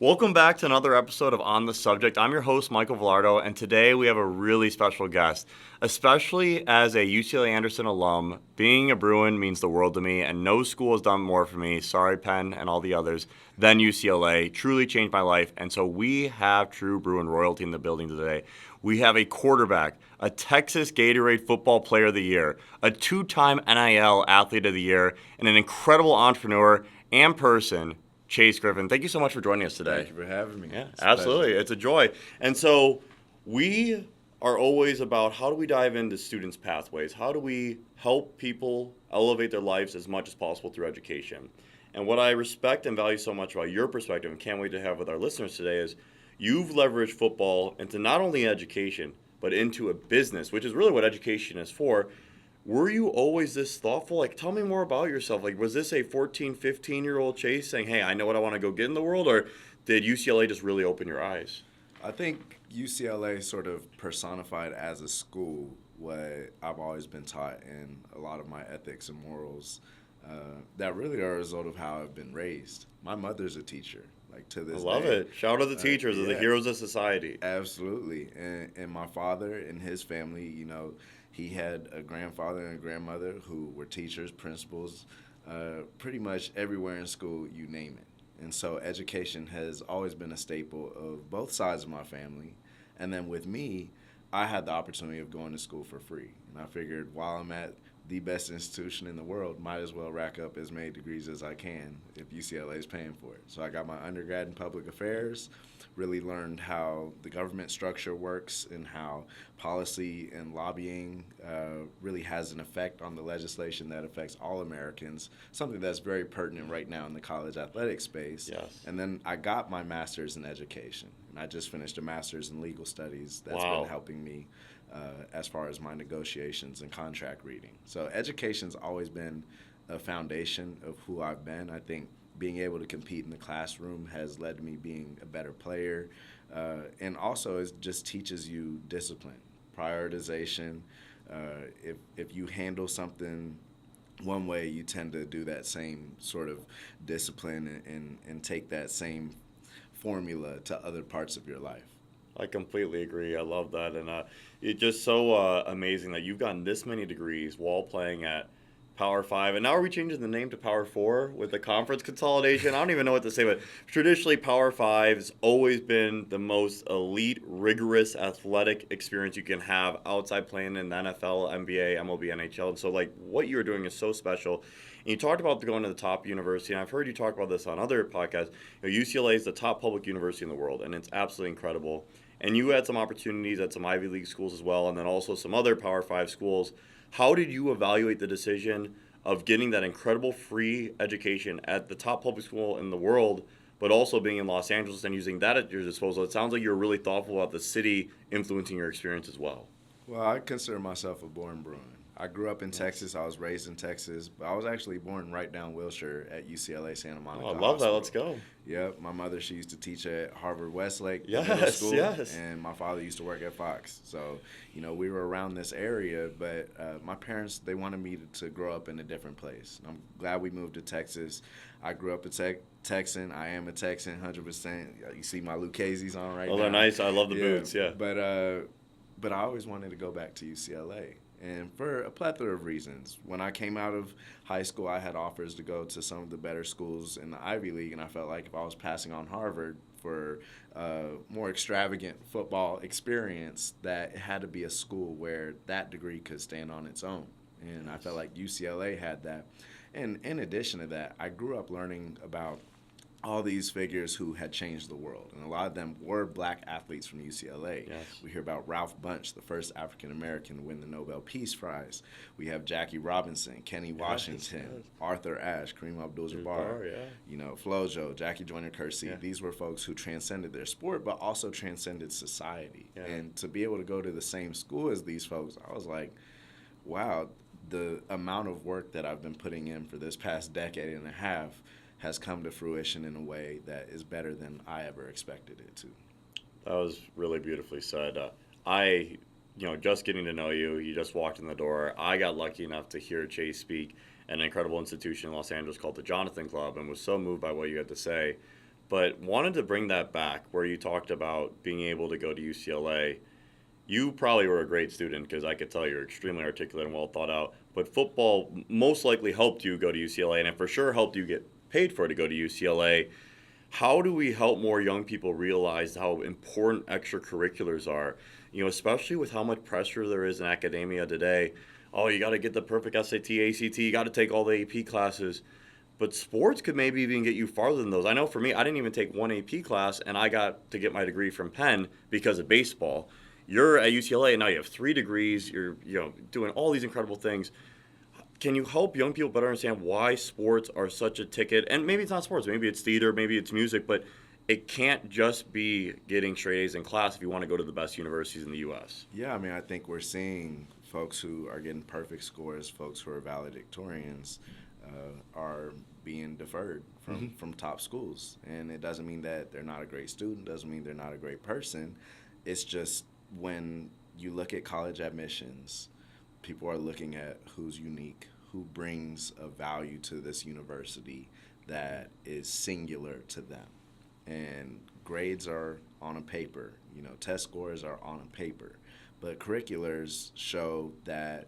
Welcome back to another episode of On the Subject. I'm your host, Michael Vilardo, and today we have a really special guest. Especially as a UCLA Anderson alum, being a Bruin means the world to me, and no school has done more for me, sorry Penn and all the others, than UCLA. Truly changed my life, and so we have true Bruin royalty in the building today. We have a quarterback, a Texas Gatorade Football Player of the Year, a two-time NIL Athlete of the Year, and an incredible entrepreneur and person, Chase Griffin. Thank you so much for joining us today. Thank you for having me. Yeah, absolutely. It's a joy. And so we are always about how do we dive into students' pathways? How do we help people elevate their lives as much as possible through education? And what I respect and value so much about your perspective and can't wait to have with our listeners today is you've leveraged football into not only education, but into a business, which is really what education is for. Were you always this thoughtful? Like, tell me more about yourself. Like, was this a 14, 15-year-old Chase saying, hey, I know what I want to go get in the world? Or did UCLA just really open your eyes? I think UCLA sort of personified as a school what I've always been taught in a lot of my ethics and morals that really are a result of how I've been raised. My mother's a teacher, like to this I love day. it. Shout out to the teachers, Yeah. the heroes of society. Absolutely. And my father and his family, he had a grandfather and a grandmother who were teachers, principals, pretty much everywhere in school, you name it. And so education has always been a staple of both sides of my family. And then with me, I had the opportunity of going to school for free. And I figured while I'm at the best institution in the world, might as well rack up as many degrees as I can if UCLA is paying for it. So I got my undergrad in public affairs, really learned how the government structure works and how policy and lobbying really has an effect on the legislation that affects all Americans, something that's very pertinent right now in the college athletic space. Yes. And then I got my master's in education, and I just finished a master's in legal studies that's Wow. been helping me as far as my negotiations and contract reading. So education's always been a foundation of who I've been. I think being able to compete in the classroom has led to me being a better player. And also it just teaches you discipline, prioritization. If you handle something one way, you tend to do that same sort of discipline and take that same formula to other parts of your life. I completely agree. I love that. And it's just so amazing that you've gotten this many degrees while playing at Power 5. And now are we changing the name to Power 4 with the conference consolidation? I don't even know what to say, but traditionally Power 5 has always been the most elite, rigorous athletic experience you can have outside playing in the NFL, NBA, MLB, NHL. And so, like, what you're doing is so special. And you talked about going to the top university, and I've heard you talk about this on other podcasts. UCLA is the top public university in the world, and it's absolutely incredible. And you had some opportunities at some Ivy League schools as well, and then also some other Power 5 schools. How did you evaluate the decision of getting that incredible free education at the top public school in the world, but also being in Los Angeles and using that at your disposal? It sounds like you're really thoughtful about the city influencing your experience as well. Well, I consider myself a born Bruin. I grew up in Texas. I was raised in Texas, but I was actually born right down Wilshire at UCLA Santa Monica. Oh, I love that. Hospital. Let's go. Yep, my mother, she used to teach at Harvard Westlake Yes, Middle School, yes. and my father used to work at Fox. So, we were around this area, but my parents, they wanted me to grow up in a different place. I'm glad we moved to Texas. I grew up a Texan. I am a Texan, 100%. You see my Lucchese's on right now. Oh, they're nice. I love the boots, yeah. But I always wanted to go back to UCLA. And for a plethora of reasons. When I came out of high school, I had offers to go to some of the better schools in the Ivy League, and I felt like if I was passing on Harvard for a more extravagant football experience, that it had to be a school where that degree could stand on its own. And I felt like UCLA had that. And in addition to that, I grew up learning about all these figures who had changed the world. And a lot of them were black athletes from UCLA. Yes. We hear about Ralph Bunche, the first African-American to win the Nobel Peace Prize. We have Jackie Robinson, Kenny Washington, yes. Arthur Ashe, Kareem Abdul-Jabbar, Yeah. Flojo, Jackie Joyner-Kersee. Yeah. These were folks who transcended their sport, but also transcended society. Yeah. And to be able to go to the same school as these folks, I was like, wow, the amount of work that I've been putting in for this past decade and a half has come to fruition in a way that is better than I ever expected it to. That was really beautifully said. Just getting to know you, you just walked in the door. I got lucky enough to hear Chase speak at an incredible institution in Los Angeles called the Jonathan Club and was so moved by what you had to say. But wanted to bring that back where you talked about being able to go to UCLA. You probably were a great student because I could tell you're extremely articulate and well thought out. But football most likely helped you go to UCLA, and it for sure helped you get paid for to go to UCLA. How do we help more young people realize how important extracurriculars are? You know, especially with how much pressure there is in academia today. Oh, you got to get the perfect SAT, ACT, you got to take all the AP classes. But sports could maybe even get you farther than those. I know for me, I didn't even take one AP class, and I got to get my degree from Penn because of baseball. You're at UCLA, and now you have 3 degrees. You're doing all these incredible things. Can you help young people better understand why sports are such a ticket? And maybe it's not sports. Maybe it's theater. Maybe it's music. But it can't just be getting straight A's in class if you want to go to the best universities in the U.S. Yeah, I mean, I think we're seeing folks who are getting perfect scores, folks who are valedictorians, are being deferred from top schools. And it doesn't mean that they're not a great student, doesn't mean they're not a great person. It's just when you look at college admissions, people are looking at who's unique, who brings a value to this university that is singular to them. And grades are on a paper, test scores are on a paper. But curriculars show that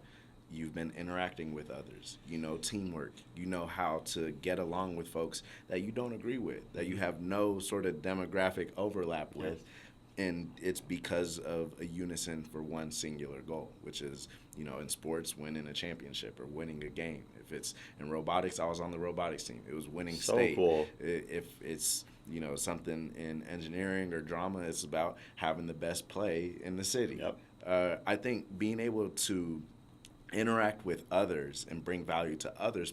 you've been interacting with others, teamwork, how to get along with folks that you don't agree with, that you have no sort of demographic overlap with. Yes. And it's because of a unison for one singular goal, which is, in sports, winning a championship or winning a game. If it's in robotics, I was on the robotics team. It was winning state. So cool. If it's, something in engineering or drama, it's about having the best play in the city. Yep. I think being able to interact with others and bring value to other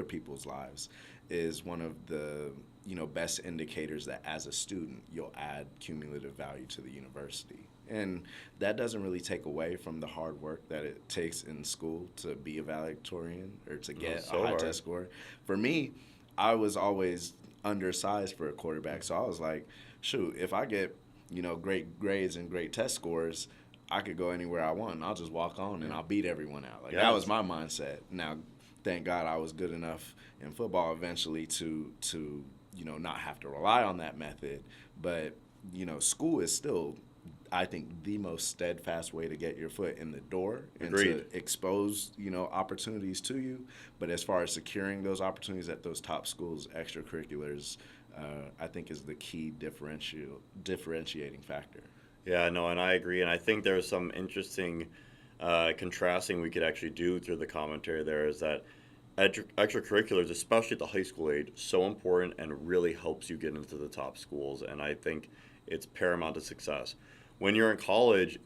people's lives is one of the best indicators that as a student you'll add cumulative value to the university. And that doesn't really take away from the hard work that it takes in school to be a valedictorian or to get a high test score. For me, I was always undersized for a quarterback, so I was like, shoot, if I get great grades and great test scores, I could go anywhere I want. I'll just walk on and I'll beat everyone out. That was my mindset. Now, thank God I was good enough in football eventually to not have to rely on that method. But, school is still, I think, the most steadfast way to get your foot in the door and to expose, opportunities to you. But as far as securing those opportunities at those top schools, extracurriculars, I think is the key differentiating factor. Yeah, no, and I agree. And I think there's some interesting contrasting we could actually do through the commentary there is that extracurriculars, especially at the high school age, so important and really helps you get into the top schools. And I think it's paramount to success. When you're in college,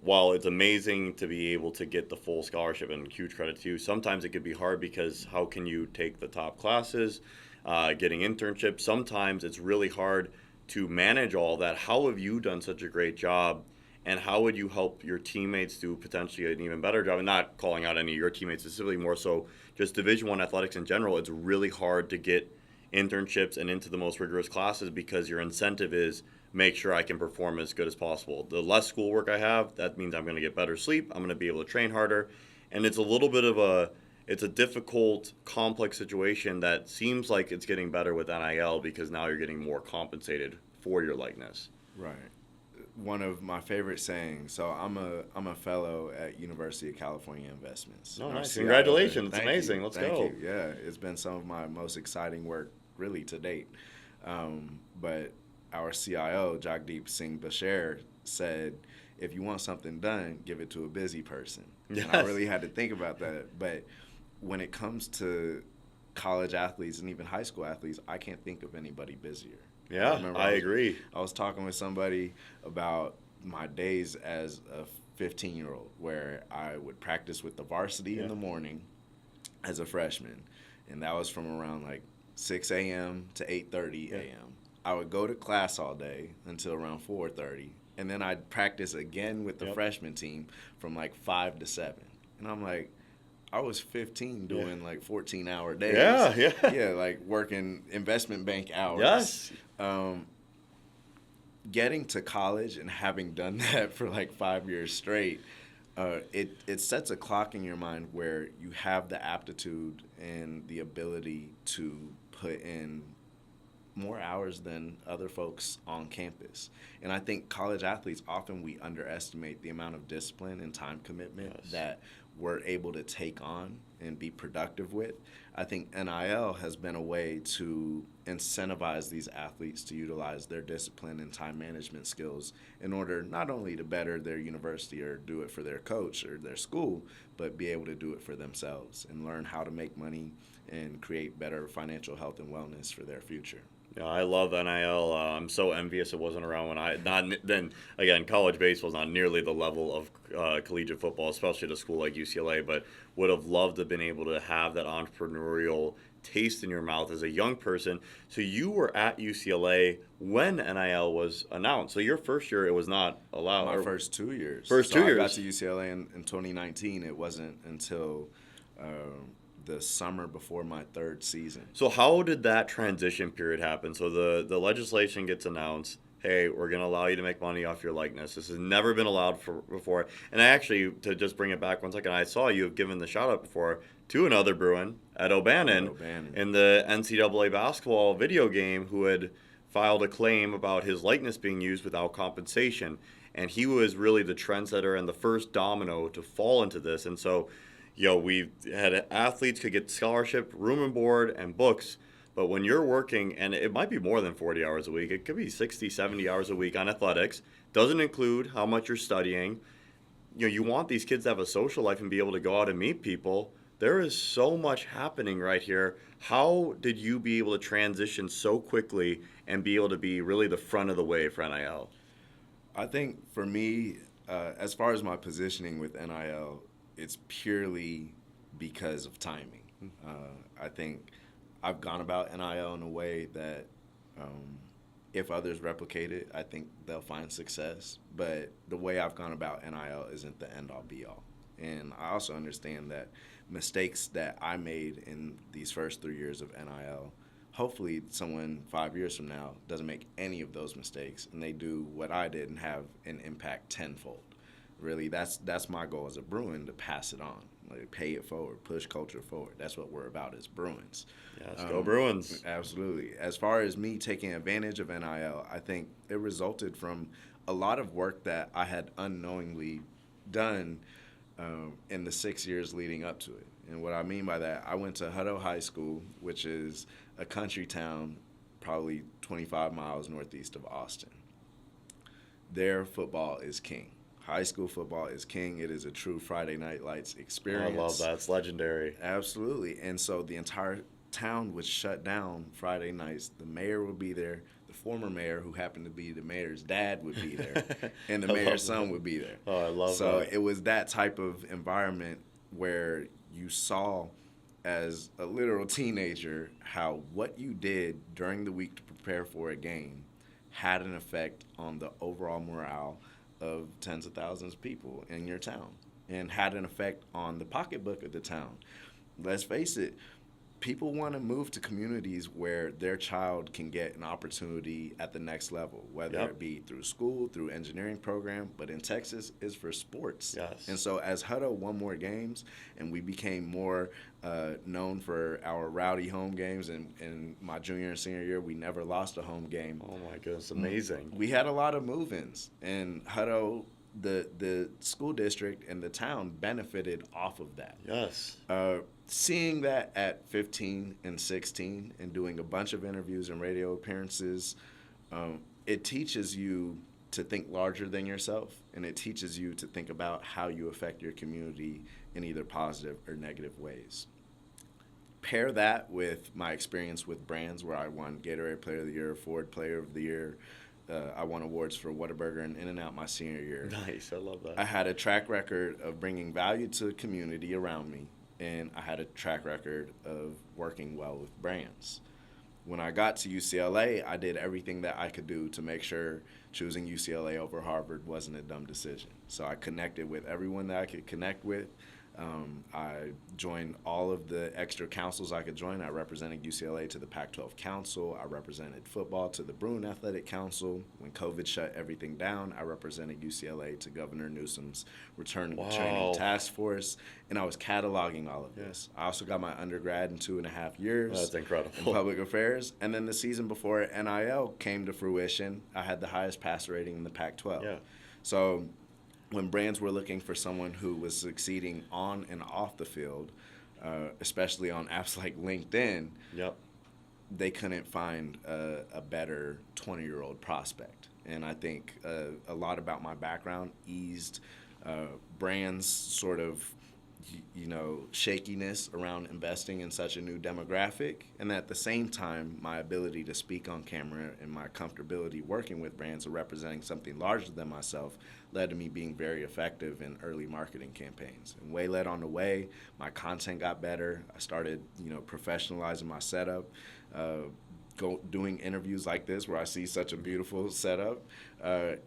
while it's amazing to be able to get the full scholarship and huge credit to you, sometimes it could be hard because how can you take the top classes, getting internships? Sometimes it's really hard to manage all that. How have you done such a great job? And how would you help your teammates do potentially an even better job? And not calling out any of your teammates specifically, more so just Division I athletics in general. It's really hard to get internships and into the most rigorous classes because your incentive is make sure I can perform as good as possible. The less schoolwork I have, that means I'm going to get better sleep. I'm going to be able to train harder. And it's a little bit of it's a difficult, complex situation that seems like it's getting better with NIL because now you're getting more compensated for your likeness. Right. One of my favorite sayings. So I'm a fellow at University of California Investments. Oh, nice. Congratulations. It's amazing. Thank go. You. Yeah, it's been some of my most exciting work really to date. But our CIO, Jagdeep Singh Bashir, said, if you want something done, give it to a busy person. Yes. And I really had to think about that. But when it comes to college athletes and even high school athletes, I can't think of anybody busier. Yeah, I agree. I was talking with somebody about my days as a 15-year-old where I would practice with the varsity in the morning as a freshman. And that was from around like 6 a.m. to 8:30 a.m. I would go to class all day until around 4:30. And then I'd practice again with the freshman team from like 5 to 7. And I'm like, I was 15 doing like 14-hour days. Yeah, like working investment bank hours. Yes. Getting to college and having done that for like 5 years straight, it sets a clock in your mind where you have the aptitude and the ability to put in more hours than other folks on campus. And I think college athletes, often we underestimate the amount of discipline and time commitment that we're able to take on and be productive with. I think NIL has been a way to incentivize these athletes to utilize their discipline and time management skills in order not only to better their university or do it for their coach or their school, but be able to do it for themselves and learn how to make money and create better financial health and wellness for their future. Yeah, I love NIL. I'm so envious it wasn't around when then again, college baseball is not nearly the level of collegiate football, especially at a school like UCLA, but would have loved to have been able to have that entrepreneurial taste in your mouth as a young person. So you were at UCLA when NIL was announced. So your first year, it was not allowed. My first 2 years. First 2 years. I got to UCLA in 2019. It wasn't until the summer before my third season. So how did that transition period happen? So the legislation gets announced. Hey, we're going to allow you to make money off your likeness. This has never been allowed before. And I actually, to just bring it back 1 second, I saw you have given the shout out before to another Bruin, Ed O'Bannon, in the NCAA basketball video game, who had filed a claim about his likeness being used without compensation. And he was really the trendsetter and the first domino to fall into this. And so, we had athletes could get scholarship, room and board, and books. But when you're working, and it might be more than 40 hours a week, it could be 60, 70 hours a week on athletics, doesn't include how much you're studying. You want these kids to have a social life and be able to go out and meet people. There is so much happening right here. How did you be able to transition so quickly and be able to be really the front of the wave for NIL? I think for me, as far as my positioning with NIL, it's purely because of timing. I think I've gone about NIL in a way that if others replicate it, I think they'll find success. But the way I've gone about NIL isn't the end-all, be-all. And I also understand that mistakes that I made in these first 3 years of NIL, hopefully someone 5 years from now doesn't make any of those mistakes and they do what I did and have an impact tenfold. Really, that's my goal as a Bruin, to pass it on, like pay it forward, push culture forward. That's what we're about as Bruins. Yes, go Bruins. Absolutely. As far as me taking advantage of NIL, I think it resulted from a lot of work that I had unknowingly done in the 6 years leading up to it. And what I mean by that, I went to Hutto High School, which is a country town probably 25 miles northeast of Austin. Their football is king. High school football is king. It is a true Friday Night Lights experience. I love that. It's legendary. Absolutely. And so the entire town was shut down Friday nights. The mayor would be there. The former mayor, who happened to be the mayor's dad, would be there. And the mayor's son would be there. Oh, I love that. So it was that type of environment where you saw as a literal teenager how what you did during the week to prepare for a game had an effect on the overall morale of tens of thousands of people in your town and had an effect on the pocketbook of the town. Let's face it, people want to move to communities where their child can get an opportunity at the next level, whether it be through school, through engineering program, but in Texas, it's for sports. Yes. And so as Hutto won more games and we became more known for our rowdy home games, and in my junior and senior year, we never lost a home game. Oh, my goodness, amazing. We had a lot of move-ins, and Hutto, the school district and the town benefited off of that. Yes. Seeing that at 15 and 16 and doing a bunch of interviews and radio appearances, it teaches you to think larger than yourself, and it teaches you to think about how you affect your community in either positive or negative ways. Pair that with my experience with brands where I won Gatorade Player of the Year, Ford Player of the Year. I won awards for Whataburger and In-N-Out my senior year. Nice, I love that. I had a track record of bringing value to the community around me, and I had a track record of working well with brands. When I got to UCLA, I did everything that I could do to make sure choosing UCLA over Harvard wasn't a dumb decision. So I connected with everyone that I could connect with. I joined all of the extra councils I could join. I represented UCLA to the Pac-12 Council. I represented football to the Bruin Athletic Council. When COVID shut everything down, I represented UCLA to Governor Newsom's return training task force. And I was cataloging all of this. I also got my undergrad in 2.5 years. That's incredible. In public affairs. And then the season before NIL came to fruition, I had the highest passer rating in the Pac-12. Yeah. So when brands were looking for someone who was succeeding on and off the field, especially on apps like LinkedIn, yep, they couldn't find a better 20-year-old prospect. And I think a lot about my background eased brands' sort of, shakiness around investing in such a new demographic. And at the same time, my ability to speak on camera and my comfortability working with brands or representing something larger than myself led to me being very effective in early marketing campaigns. And way led on the way, my content got better. I started, professionalizing my setup. Doing interviews like this where I see such a beautiful setup,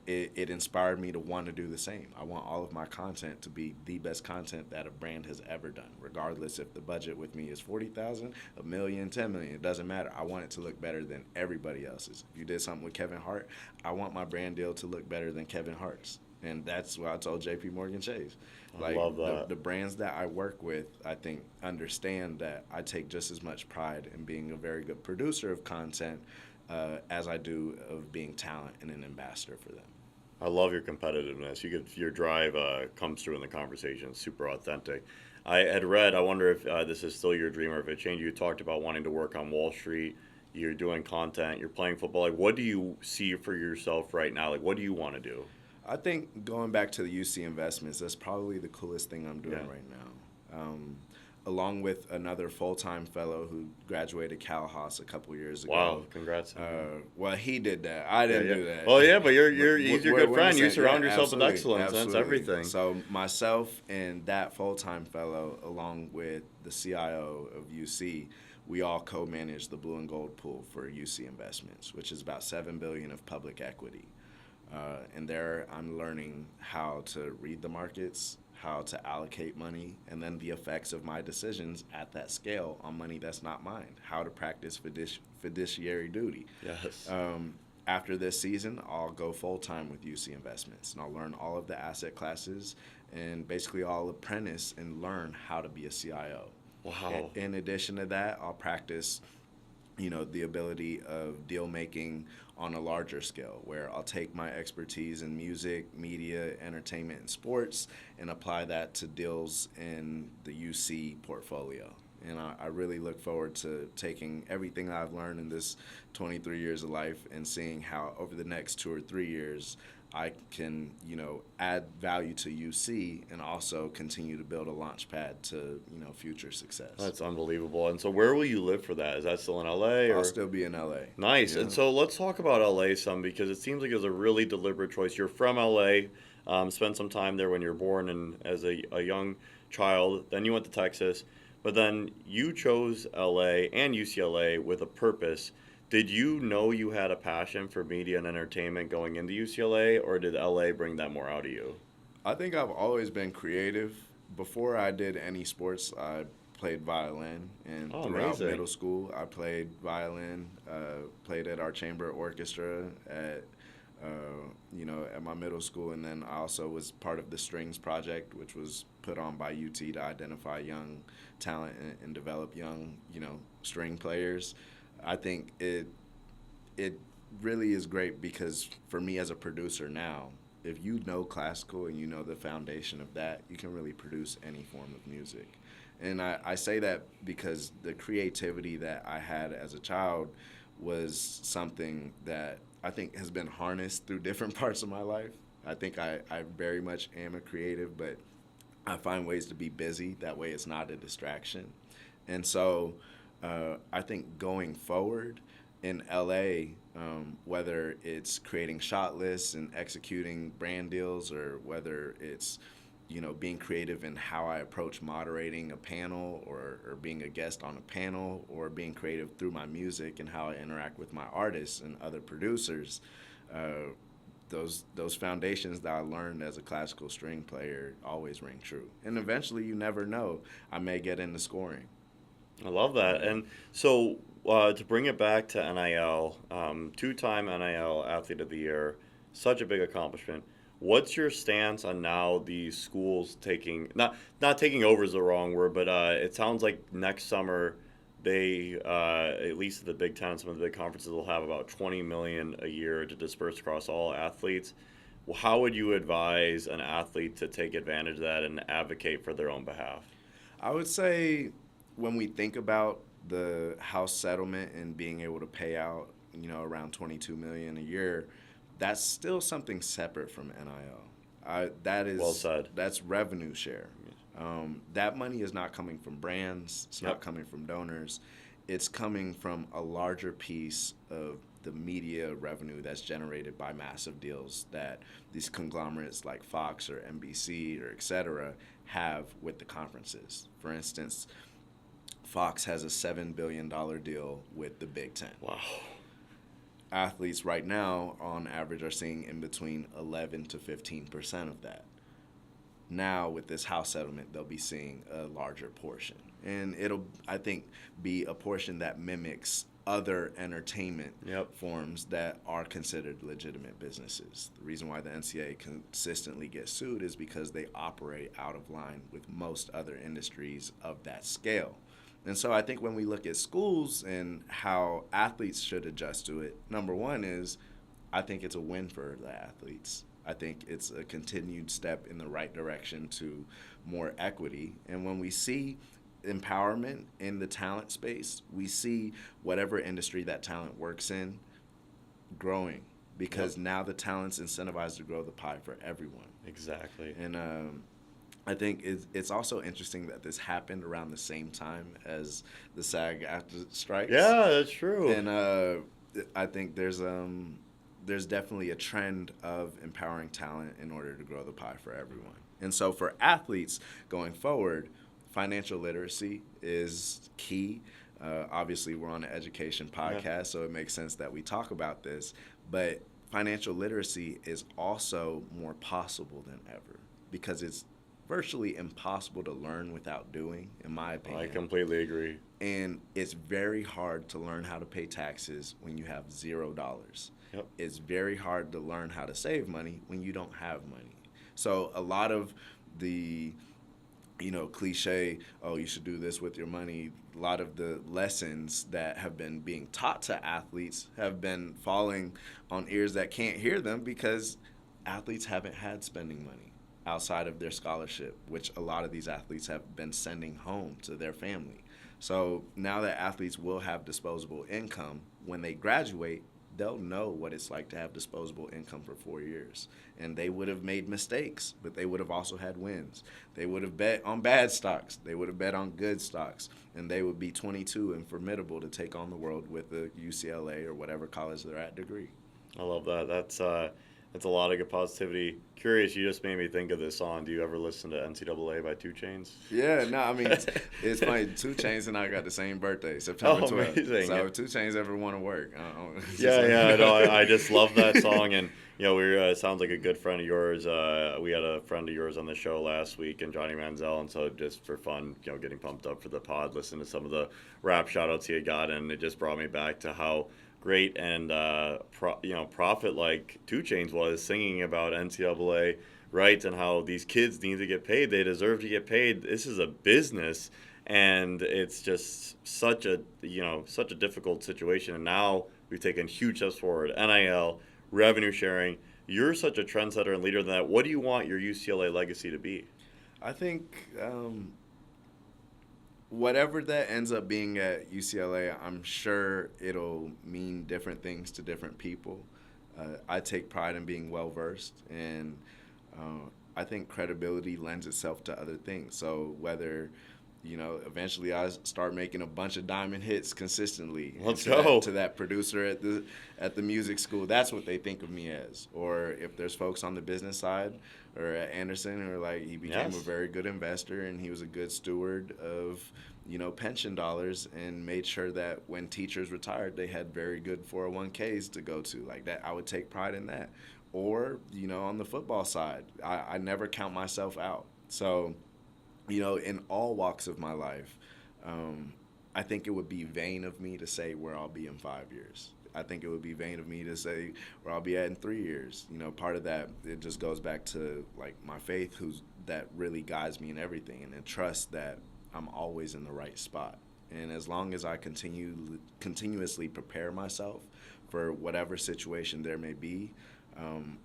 it inspired me to want to do the same. I want all of my content to be the best content that a brand has ever done, regardless if the budget with me is $40,000, $1 million, $10 million. It doesn't matter. I want it to look better than everybody else's. If you did something with Kevin Hart, I want my brand deal to look better than Kevin Hart's. And that's what I told JP Morgan Chase. I love that. The brands that I work with, I think, understand that I take just as much pride in being a very good producer of content as I do of being talent and an ambassador for them. I love your competitiveness. Your drive comes through in the conversation. It's super authentic. I had read, I wonder if this is still your dream or if it changed. You talked about wanting to work on Wall Street. You're doing content. You're playing football. Like, what do you see for yourself right now? Like, what do you want to do? I think going back to the UC investments, that's probably the coolest thing I'm doing right now. Along with another full-time fellow who graduated Cal Haas a couple years ago. Wow, congrats. Well, he did that. I didn't do that. Oh, yeah, but he's your good friend. You surround yourself with excellence. Absolutely. That's everything. So myself and that full-time fellow, along with the CIO of UC, we all co-manage the blue and gold pool for UC investments, which is about $7 billion of public equity. And there I'm learning how to read the markets, how to allocate money, and then the effects of my decisions at that scale on money that's not mine, how to practice fiduciary duty. Yes. After this season, I'll go full-time with UC Investments, and I'll learn all of the asset classes, and basically I'll apprentice and learn how to be a CIO. Wow. In addition to that, I'll practice the ability of deal making on a larger scale, where I'll take my expertise in music, media, entertainment, and sports and apply that to deals in the UC portfolio. And I really look forward to taking everything I've learned in this 23 years of life and seeing how over the next 2 or 3 years I can, add value to UC and also continue to build a launch pad to, future success. That's unbelievable. And so where will you live for that? Is that still in LA? I'll still be in LA. Nice. Yeah. And so let's talk about LA some, because it seems like it was a really deliberate choice. You're from LA, spent some time there when you were born and as a young child. Then you went to Texas. But then you chose LA and UCLA with a purpose. Did you know you had a passion for media and entertainment going into UCLA, or did LA bring that more out of you? I think I've always been creative. Before I did any sports, I played violin, and throughout middle school, I played violin, played at our chamber orchestra at my middle school, and then I also was part of the Strings Project, which was put on by UT to identify young talent and develop young, string players. I think it really is great because for me as a producer now, if you know classical and you know the foundation of that, you can really produce any form of music. And I say that because the creativity that I had as a child was something that I think has been harnessed through different parts of my life. I think I very much am a creative, but I find ways to be busy. That way it's not a distraction. And so I think going forward in LA, whether it's creating shot lists and executing brand deals, or whether it's being creative in how I approach moderating a panel or being a guest on a panel, or being creative through my music and how I interact with my artists and other producers, those foundations that I learned as a classical string player always ring true. And eventually, you never know, I may get into scoring. I love that. And so to bring it back to NIL, two-time NIL Athlete of the Year, such a big accomplishment. What's your stance on now these schools taking not taking over is the wrong word, but it sounds like next summer they at least at the Big Ten, some of the big conferences will have about 20 million a year to disperse across all athletes. Well, how would you advise an athlete to take advantage of that and advocate for their own behalf? I would say when we think about the house settlement and being able to pay out, around 22 million a year, that's still something separate from NIL. That is Well said. That's revenue share. That money is not coming from brands. It's not coming from donors. It's coming from a larger piece of the media revenue that's generated by massive deals that these conglomerates like Fox or NBC or et cetera have with the conferences. For instance, Fox has a $7 billion deal with the Big Ten. Wow. Athletes right now, on average, are seeing in between 11 to 15% of that. Now, with this house settlement, they'll be seeing a larger portion. And it'll, I think, be a portion that mimics other entertainment forms that are considered legitimate businesses. The reason why the NCAA consistently gets sued is because they operate out of line with most other industries of that scale. And so I think when we look at schools and how athletes should adjust to it, number one is I think it's a win for the athletes. I think it's a continued step in the right direction to more equity. And when we see empowerment in the talent space, we see whatever industry that talent works in growing because now the talent's incentivized to grow the pie for everyone. Exactly. And I think it's also interesting that this happened around the same time as the SAG-AFTRA strikes. Yeah, that's true. And I think there's definitely a trend of empowering talent in order to grow the pie for everyone. And so for athletes going forward, financial literacy is key. Obviously, we're on an education podcast, so it makes sense that we talk about this. But financial literacy is also more possible than ever because it's virtually impossible to learn without doing, in my opinion. I completely agree. And it's very hard to learn how to pay taxes when you have $0. Yep. It's very hard to learn how to save money when you don't have money. So a lot of the, cliche, oh, you should do this with your money, a lot of the lessons that have been being taught to athletes have been falling on ears that can't hear them because athletes haven't had spending money outside of their scholarship, which a lot of these athletes have been sending home to their family. So now that athletes will have disposable income, when they graduate, they'll know what it's like to have disposable income for 4 years. And they would have made mistakes, but they would have also had wins. They would have bet on bad stocks. They would have bet on good stocks. And they would be 22 and formidable to take on the world with a UCLA or whatever college they're at degree. I love that. That's a lot of good positivity. Curious, you just made me think of this song. Do you ever listen to NCAA by 2 Chainz? Yeah, no, I mean, it's funny. 2 Chainz and I got the same birthday, September 12th. Amazing. So if 2 Chainz ever want to work, I just love that song. And, it sounds like a good friend of yours. We had a friend of yours on the show last week, and Johnny Manziel. And so just for fun, getting pumped up for the pod, listening to some of the rap shout-outs he had got, and it just brought me back to how great and prophet like 2 Chainz was singing about NCAA rights and how these kids need to get paid. They deserve to get paid. This is a business, and it's just such a difficult situation. And now we've taken huge steps forward. NIL, revenue sharing. You're such a trendsetter and leader in that. What do you want your UCLA legacy to be? I think whatever that ends up being at UCLA, I'm sure it'll mean different things to different people. I take pride in being well-versed, and I think credibility lends itself to other things. So whether, eventually I start making a bunch of diamond hits consistently. Let's go. To that producer at the music school, that's what they think of me as. Or if there's folks on the business side or at Anderson who are like, he became a very good investor and he was a good steward of, pension dollars and made sure that when teachers retired, they had very good 401ks to go to. Like that, I would take pride in that. or, on the football side. I never count myself out. So, in all walks of my life, I think it would be vain of me to say where I'll be in 5 years. I think it would be vain of me to say where I'll be at in 3 years. Part of that, it just goes back to like my faith, that really guides me in everything, and then trust that I'm always in the right spot. And as long as I continuously prepare myself for whatever situation there may be,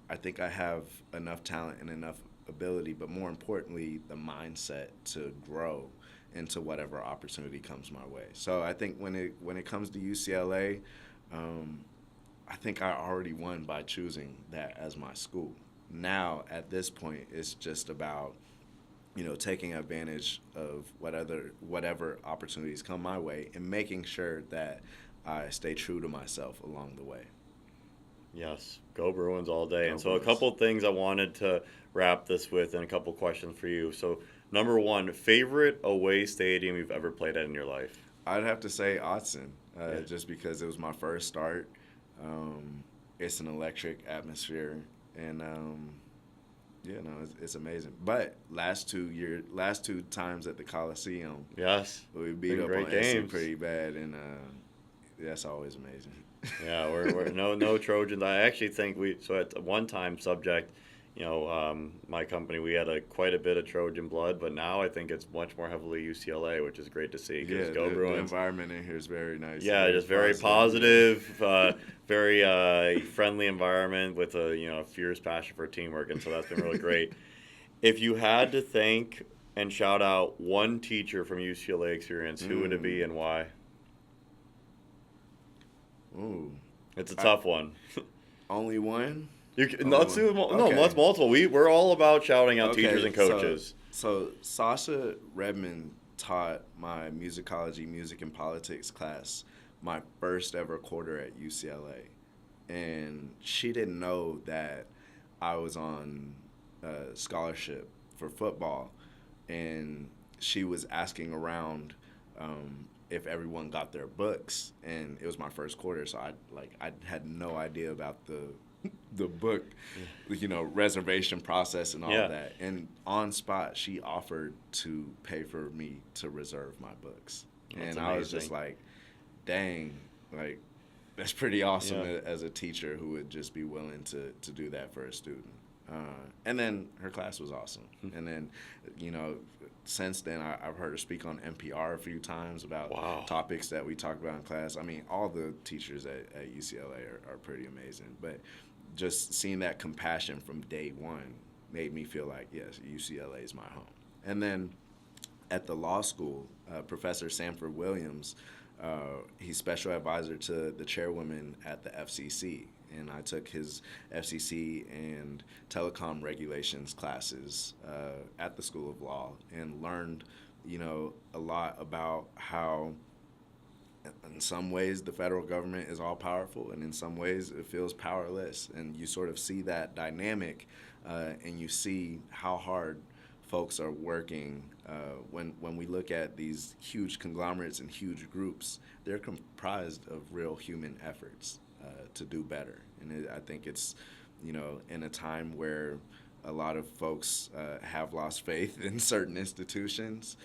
I think I have enough talent and enough ability, but more importantly, the mindset to grow into whatever opportunity comes my way. So I think when it comes to UCLA, I think I already won by choosing that as my school. Now, at this point, it's just about, taking advantage of whatever opportunities come my way and making sure that I stay true to myself along the way. Yes, go Bruins all day. Go and so Bruins. a couple things I wanted to wrap this with and a couple questions for you. So number one, favorite away stadium you've ever played at in your life? I'd have to say Autzen, just because it was my first start. It's an electric atmosphere, and it's amazing. But last two times at the Coliseum, Yes, we beat up on SC pretty bad, and that's always amazing. Yeah, we're no Trojans. I actually think at one time subject, my company, we had quite a bit of Trojan blood, but now I think it's much more heavily UCLA, which is great to see. Yeah, go Bruins. The environment in here is very nice. Yeah, just very positive, very friendly environment with a fierce passion for teamwork, and so that's been really great. If you had to thank and shout out one teacher from UCLA experience, who would it be and why? Ooh, it's a tough one. Only one? Let's multiple. We're all about shouting out teachers and coaches. So Sasha Redmond taught my musicology, music and politics class my first ever quarter at UCLA, and she didn't know that I was on a scholarship for football, and she was asking around if everyone got their books, and it was my first quarter, so I had no idea about the book, reservation process and all that. And on spot, she offered to pay for me to reserve my books. That's and amazing. I was just like, dang, that's pretty awesome as a teacher who would just be willing to do that for a student. And then her class was awesome. And then, since then, I've heard her speak on NPR a few times about topics that we talked about in class. I mean, all the teachers at UCLA are pretty amazing. But just seeing that compassion from day one made me feel like, yes, UCLA is my home. And then at the law school, Professor Sanford Williams, he's special advisor to the chairwoman at the FCC. And I took his FCC and telecom regulations classes at the School of Law and learned, a lot about how in some ways the federal government is all powerful, and in some ways it feels powerless. And you sort of see that dynamic, and you see how hard folks are working. When we look at these huge conglomerates and huge groups, they're comprised of real human efforts to do better. And I think it's, in a time where a lot of folks have lost faith in certain institutions,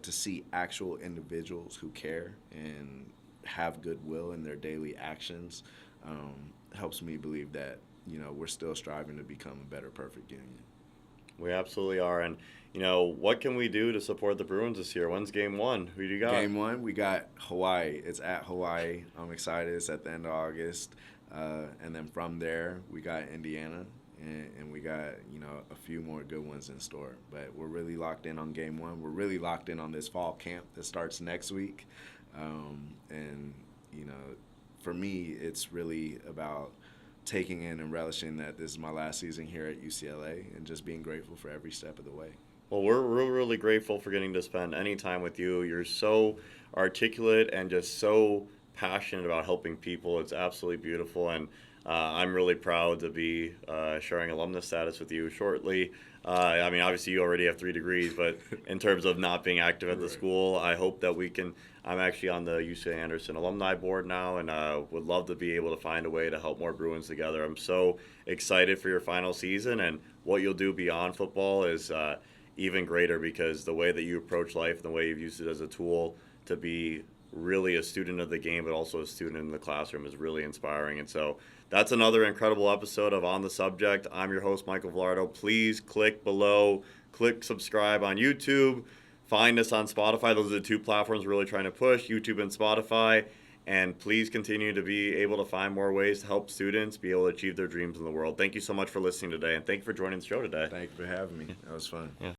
to see actual individuals who care and have goodwill in their daily actions helps me believe that, we're still striving to become a better, perfect union. We absolutely are. And, what can we do to support the Bruins this year? When's game one? Who do you got? Game one, we got Hawaii. It's at Hawaii. I'm excited. It's at the end of August. And then from there, we got Indiana. And we got, a few more good ones in store. But we're really locked in on game one. We're really locked in on this fall camp that starts next week. And, for me, it's really about taking in and relishing that this is my last season here at UCLA and just being grateful for every step of the way. Well, we're really grateful for getting to spend any time with you. You're so articulate and just so passionate about helping people. It's absolutely beautiful, and I'm really proud to be sharing alumnus status with you shortly. Obviously you already have 3 degrees, but in terms of not being active at the school, I hope that we can I'm actually on the UCLA Anderson alumni board now, and would love to be able to find a way to help more Bruins together. I'm so excited for your final season, and what you'll do beyond football is even greater, because the way that you approach life and the way you've used it as a tool to be really a student of the game, but also a student in the classroom, is really inspiring. And so that's another incredible episode of On the Subject. I'm your host, Michael Vilardo. Please click below, click subscribe on YouTube, find us on Spotify. Those are the two platforms we're really trying to push, YouTube and Spotify. And please continue to be able to find more ways to help students be able to achieve their dreams in the world. Thank you so much for listening today, and thank you for joining the show today. Thank you for having me. That was fun. Yeah.